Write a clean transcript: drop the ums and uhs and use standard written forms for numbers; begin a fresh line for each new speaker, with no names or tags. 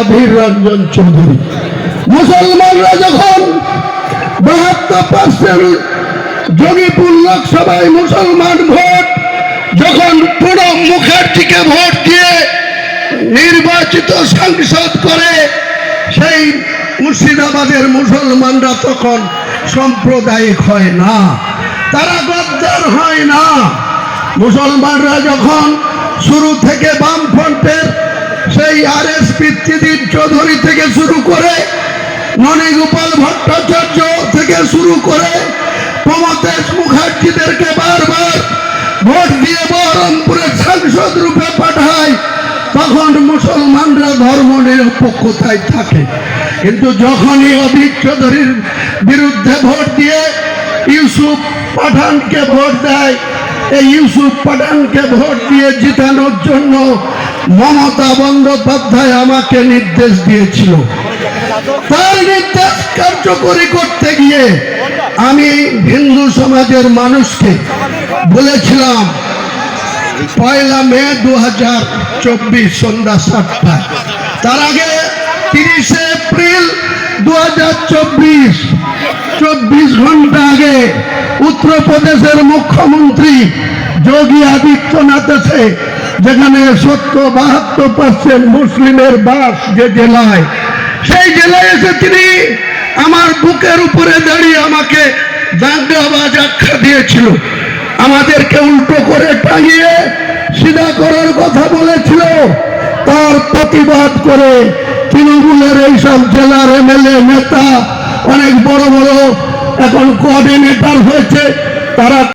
অধীর রঞ্জন চৌধুরী। মুসলমানরা যখন 72% যোগীপুর লোকসভায় মুসলমান ভোট, যখন প্রণব মুখার্জিকে ভোট দিয়ে নির্বাচিত সাংসদ করে, সেই মুর্শিদাবাদের মুসলমানরা তখন সাম্প্রদায়িক হয় না, তারা গদ্দার হয় না। মুসলমানরা যখন শুরু থেকে বামফ্রন্টের সেই RS পিতৃদীপ চৌধুরী থেকে শুরু করে, ননীগোপাল ভট্টাচার্য থেকে শুরু করে প্রমথেশ মুখার্জিদেরকে বারবার ভোট দিয়ে বহরমপুরের সাংসদ রূপে পাঠায়, তখন মুসলমানরা ধর্ম নিরপেক্ষতায় থাকে। কিন্তু যখনই অধীর চৌধুরীর বিরুদ্ধে ভোট দিয়ে ইউসুফ পাঠানকে ভোট দেয়, এই ইউসুফ পাঠানকে ভোট দিয়ে জিতানোর জন্য মমতা বন্দ্যোপাধ্যায় আমাকে নির্দেশ দিয়েছিল। তার নির্দেশ কার্যকরী করতে গিয়ে আমি হিন্দু সমাজের মানুষকে বলেছিলাম 1 মে 2024 সন্ধ্যা 7টায়, তার আগে 30 এপ্রিল 2024 24 ঘন্টা আগে উত্তরপ্রদেশের মুখ্যমন্ত্রী যোগী আদিত্যনাথ এসে, যেখানে 72% মুসলিমের বাস যে জেলায়, সেই জেলায় এসে তিনি আমার বুকের উপরে দাঁড়িয়ে আমাকে দাঙ্গাবাজ আখ্যা দিয়েছিল, আমাদেরকে উল্টো করে টাঙিয়ে সিধা করার কথা বলেছিল। তার প্রতিবাদ করে তৃণমূলের এইসব জেলার MLA নেতা, অনেক বড় বড় এখন কোঅর্ডিনেটর হয়েছে, তারা